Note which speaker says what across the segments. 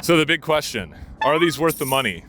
Speaker 1: So the big question, are these worth the money?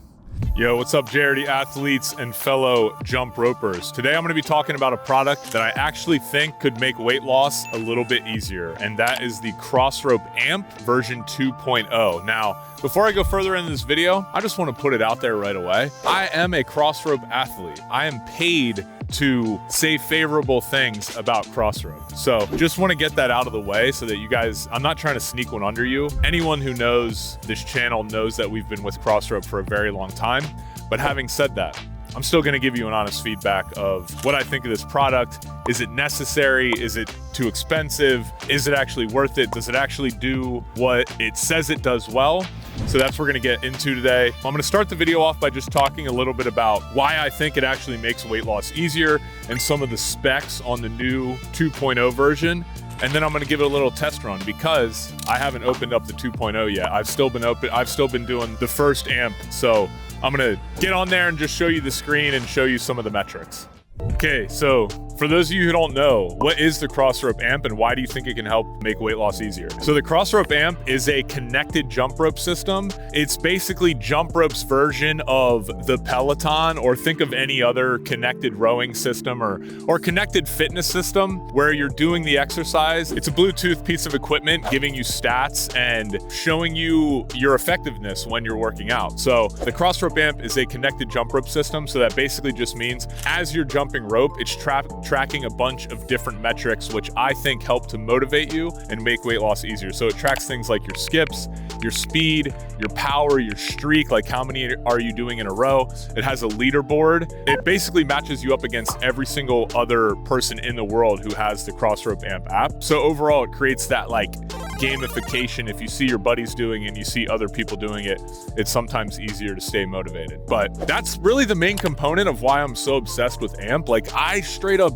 Speaker 1: Yo, what's up, JRD athletes and fellow jump ropers? Today I'm gonna be talking about a product that I actually think could make weight loss a little bit easier, and that is the Crossrope Amp version 2.0. Now, before I go further into this video, I just wanna put it out there right away. I am a Crossrope athlete. I am paid to say favorable things about Crossrope. So just wanna get that out of the way so that you guys, I'm not trying to sneak one under you. Anyone who knows this channel knows that we've been with Crossrope for a very long time. But having said that, I'm still gonna give you an honest feedback of what I think of this product. Is it necessary? Is it too expensive? Is it actually worth it? Does it actually do what it says it does well? So that's what we're gonna get into today. I'm gonna start the video off by just talking a little bit about why I think it actually makes weight loss easier and some of the specs on the new 2.0 version. And then I'm gonna give it a little test run because I haven't opened up the 2.0 yet. I've still been doing the first amp. So I'm gonna get on there and just show you the screen and show you some of the metrics. Okay, so for those of you who don't know, what is the Crossrope Amp and why do you think it can help make weight loss easier? So the Crossrope Amp is a connected jump rope system. It's basically jump rope's version of the Peloton, or think of any other connected rowing system or connected fitness system where you're doing the exercise. It's a Bluetooth piece of equipment giving you stats and showing you your effectiveness when you're working out. So the Crossrope Amp is a connected jump rope system. So that basically just means as you're jumping rope, it's tracking a bunch of different metrics, which I think help to motivate you and make weight loss easier. So it tracks things like your skips, your speed, your power, your streak, like how many are you doing in a row. It has a leaderboard. It basically matches you up against every single other person in the world who has the Crossrope Amp app. So overall, it creates that like gamification. If you see your buddies doing it and you see other people doing it, it's sometimes easier to stay motivated. But that's really the main component of why I'm so obsessed with Amp. Like I straight up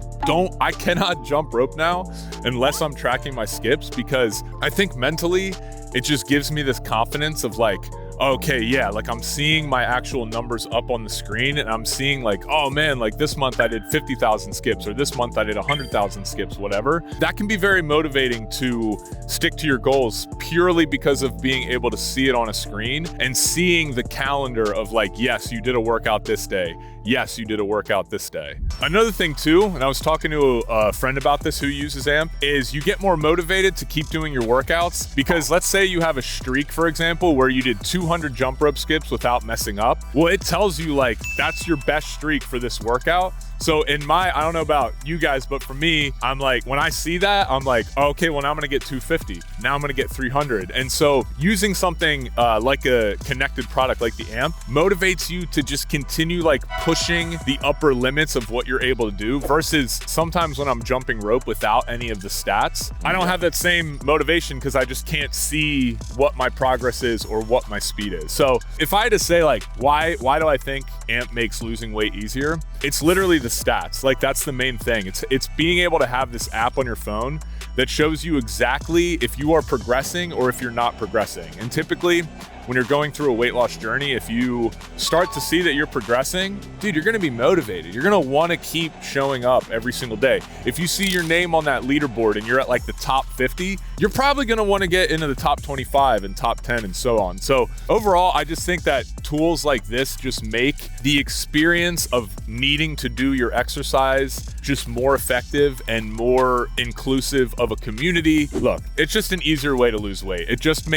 Speaker 1: I cannot jump rope now unless I'm tracking my skips, because I think mentally it just gives me this confidence of like, okay, yeah, like I'm seeing my actual numbers up on the screen and I'm seeing like, oh man, like this month I did 50,000 skips or this month I did 100,000 skips, whatever. That can be very motivating to stick to your goals purely because of being able to see it on a screen and seeing the calendar of like, yes, you did a workout this day. Yes, you did a workout this day. Another thing too, and I was talking to a friend about this who uses Amp, is you get more motivated to keep doing your workouts because let's say you have a streak, for example, where you did 200 jump rope skips without messing up. Well, it tells you like that's your best streak for this workout. So in I don't know about you guys, but for me, I'm like, when I see that, I'm like, okay, well now I'm gonna get 250. Now I'm gonna get 300. And so using something like a connected product like the Amp motivates you to just continue like pushing the upper limits of what you're able to do versus sometimes when I'm jumping rope without any of the stats, I don't have that same motivation because I just can't see what my progress is or what my speed is. So if I had to say like, why do I think Amp makes losing weight easier? It's literally the stats. Like that's the main thing. It's being able to have this app on your phone that shows you exactly if you are progressing or if you're not progressing. And typically when you're going through a weight loss journey, if you start to see that you're progressing, dude, you're gonna be motivated. You're gonna wanna keep showing up every single day. If you see your name on that leaderboard and you're at like the top 50, you're probably gonna wanna get into the top 25 and top 10 and so on. So overall, I just think that tools like this just make the experience of needing to do your exercise just more effective and more inclusive of a community. Look, it's just an easier way to lose weight. It just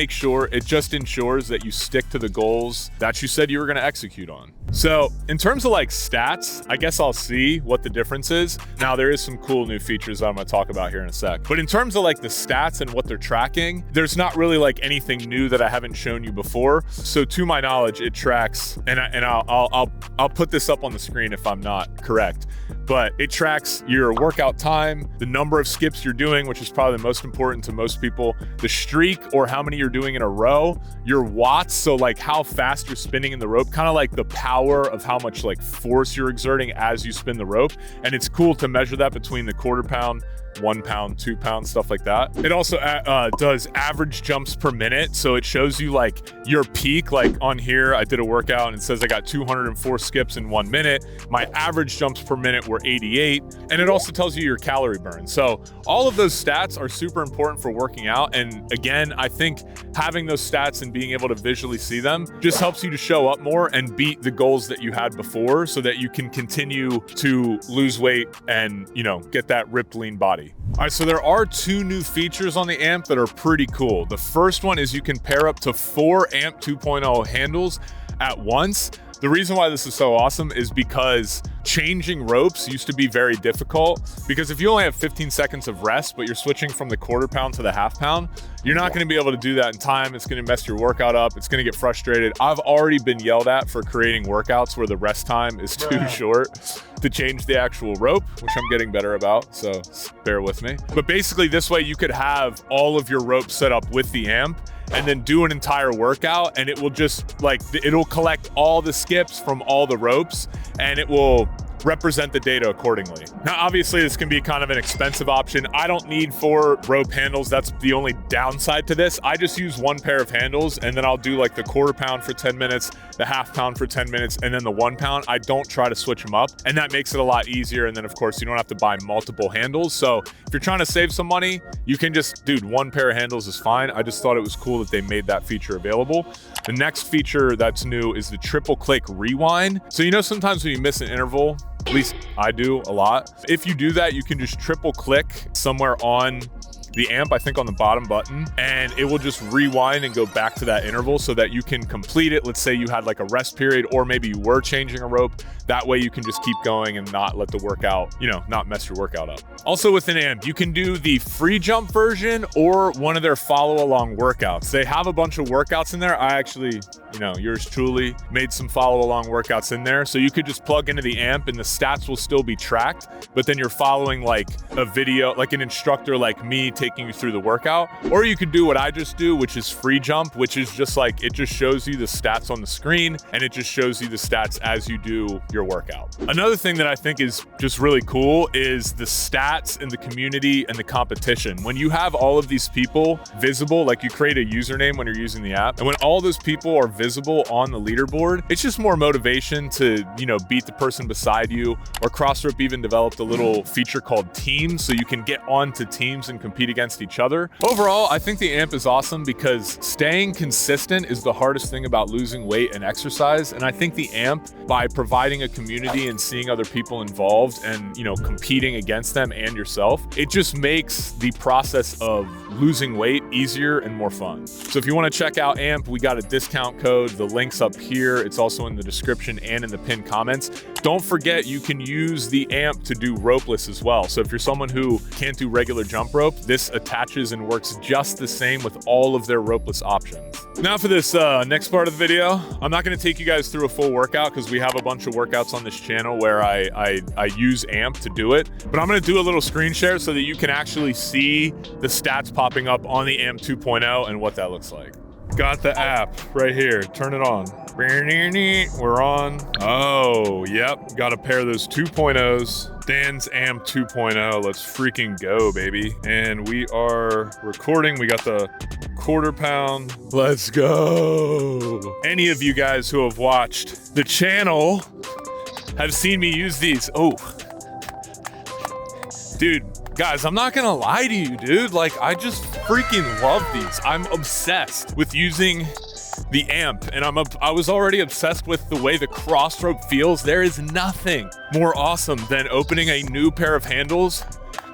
Speaker 1: ensures that you stick to the goals that you said you were gonna execute on. So in terms of like stats, I guess I'll see what the difference is. Now there is some cool new features that I'm gonna talk about here in a sec. But in terms of like the stats and what they're tracking, there's not really like anything new that I haven't shown you before. So to my knowledge, it tracks, and I'll put this up on the screen if I'm not correct, but it tracks your workout time, the number of skips you're doing, which is probably the most important to most people, the streak or how many you're doing in a row, your watts, so like how fast you're spinning in the rope, kind of like the power of how much like force you're exerting as you spin the rope. And it's cool to measure that between the quarter pound, 1 pound, 2 pounds, stuff like that. It also does average jumps per minute. So it shows you like your peak. Like on here, I did a workout and it says I got 204 skips in 1 minute. My average jumps per minute were 88. And it also tells you your calorie burn. So all of those stats are super important for working out. And again, I think having those stats and being able to visually see them just helps you to show up more and beat the goals that you had before so that you can continue to lose weight and, you know, get that ripped lean body. All right, so there are 2 new features on the AMP that are pretty cool. The first one is you can pair up to 4 AMP 2.0 handles at once. The reason why this is so awesome is because changing ropes used to be very difficult, because if you only have 15 seconds of rest, but you're switching from the 1/4 pound to the 1/2 pound, you're not gonna be able to do that in time. It's gonna mess your workout up. It's gonna get frustrated. I've already been yelled at for creating workouts where the rest time is too short to change the actual rope, which I'm getting better about, so bear with me. But basically this way you could have all of your ropes set up with the AMP and then do an entire workout, and it will just like, it'll collect all the skips from all the ropes and it will represent the data accordingly. Now, obviously this can be kind of an expensive option. I don't need 4 rope handles. That's the only downside to this. I just use 1 pair of handles and then I'll do like the 1/4 pound for 10 minutes, the 1/2 pound for 10 minutes, and then the 1 pound. I don't try to switch them up, and that makes it a lot easier. And then of course you don't have to buy multiple handles. So if you're trying to save some money, you can just, dude, 1 pair of handles is fine. I just thought it was cool that they made that feature available. The next feature that's new is the triple click rewind. So you know, sometimes when you miss an interval, at least I do a lot. If you do that, you can just triple click somewhere on the AMP, I think on the bottom button, and it will just rewind and go back to that interval so that you can complete it. Let's say you had like a rest period, or maybe you were changing a rope. That way you can just keep going and not let the workout, you know, not mess your workout up. Also within AMP, you can do the free jump version or one of their follow along workouts. They have a bunch of workouts in there. I actually, you know, yours truly made some follow along workouts in there. So you could just plug into the AMP and the stats will still be tracked, but then you're following like a video, like an instructor like me taking you through the workout. Or you could do what I just do, which is free jump, which is just like, it just shows you the stats on the screen and it just shows you the stats as you do your workout. Another thing that I think is just really cool is the stats and the community and the competition. When you have all of these people visible, like you create a username when you're using the app, and when all those people are visible on the leaderboard, it's just more motivation to, you know, beat the person beside you. Or CrossRope even developed a little feature called teams, so you can get onto teams and compete against each other. Overall, I think the AMP is awesome because staying consistent is the hardest thing about losing weight and exercise. And I think the AMP, by providing a community and seeing other people involved and, you know, competing against them and yourself, it just makes the process of losing weight easier and more fun. So if you want to check out AMP, we got a discount code. The link's up here. It's also in the description and in the pinned comments. Don't forget, you can use the AMP to do ropeless as well. So if you're someone who can't do regular jump rope, this attaches and works just the same with all of their ropeless options. Now for this next part of the video, I'm not going to take you guys through a full workout because we have a bunch of workouts on this channel where I use AMP to do it, but I'm going to do a little screen share so that you can actually see the stats popping up on the AMP 2.0 and what that looks like. Got the app right here. Turn it on. We're on. Oh, yep. Got to pair those 2.0s. Dan's AMP 2.0. Let's freaking go, baby. And we are recording. We got the 1/4 pound. Let's go. Any of you guys who have watched the channel have seen me use these. Oh, dude. Guys, I'm not gonna lie to you, dude. Like, I just freaking love these. I'm obsessed with using the AMP, and I was already obsessed with the way the crossrope feels. There is nothing more awesome than opening a new pair of handles,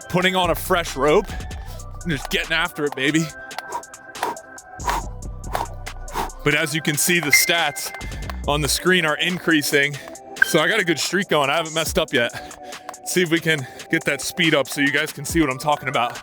Speaker 1: putting on a fresh rope, and just getting after it, baby. But as you can see, the stats on the screen are increasing. So I got a good streak going. I haven't messed up yet. See if we can get that speed up so you guys can see what I'm talking about.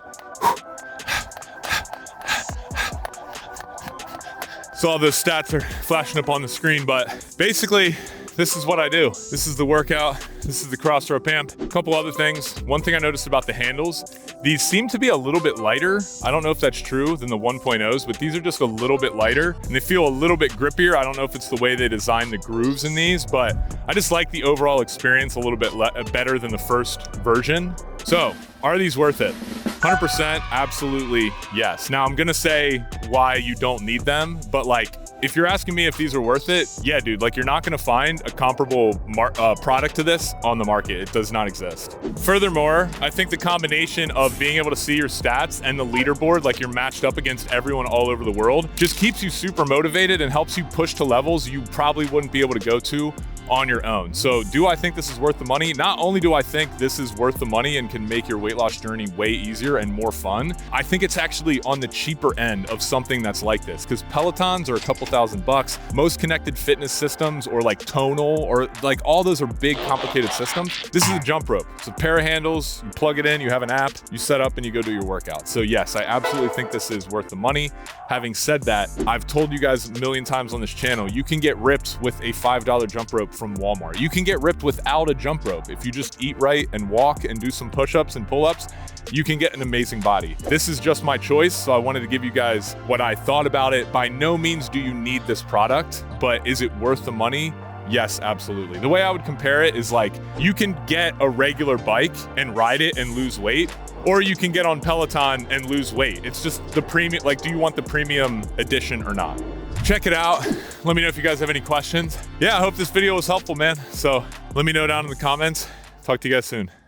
Speaker 1: So all those stats are flashing up on the screen, but basically this is what I do. This is the workout. This is the crossrope AMP. A couple other things. One thing I noticed about the handles, these seem to be a little bit lighter. I don't know if that's true than the 1.0s, but these are just a little bit lighter and they feel a little bit grippier. I don't know if it's the way they designed the grooves in these, but I just like the overall experience a little bit better than the first version. So, are these worth it? 100% absolutely yes. Now I'm gonna say why you don't need them, but like, if you're asking me if these are worth it, yeah, dude, like you're not gonna find a comparable product to this on the market. It does not exist. Furthermore, I think the combination of being able to see your stats and the leaderboard, like you're matched up against everyone all over the world, just keeps you super motivated and helps you push to levels you probably wouldn't be able to go to on your own. So do I think this is worth the money? Not only do I think this is worth the money and can make your weight loss journey way easier and more fun, I think it's actually on the cheaper end of something that's like this, because Pelotons are a couple $1,000. Most connected fitness systems or like Tonal or like all those are big complicated systems. This is a jump rope. It's a pair of handles, you plug it in, you have an app, you set up and you go do your workout. So yes, I absolutely think this is worth the money. Having said that, I've told you guys a million times on this channel, you can get ripped with a $5 jump rope from Walmart. You can get ripped without a jump rope. If you just eat right and walk and do some push-ups and pull-ups, you can get an amazing body. This is just my choice, so I wanted to give you guys what I thought about it. By no means do you need this product, but is it worth the money? Yes, absolutely. The way I would compare it is like, you can get a regular bike and ride it and lose weight, or you can get on Peloton and lose weight. It's just the premium, like, do you want the premium edition or not? Check it out. Let me know if you guys have any questions. Yeah, I hope this video was helpful, man. So let me know down in the comments. Talk to you guys soon.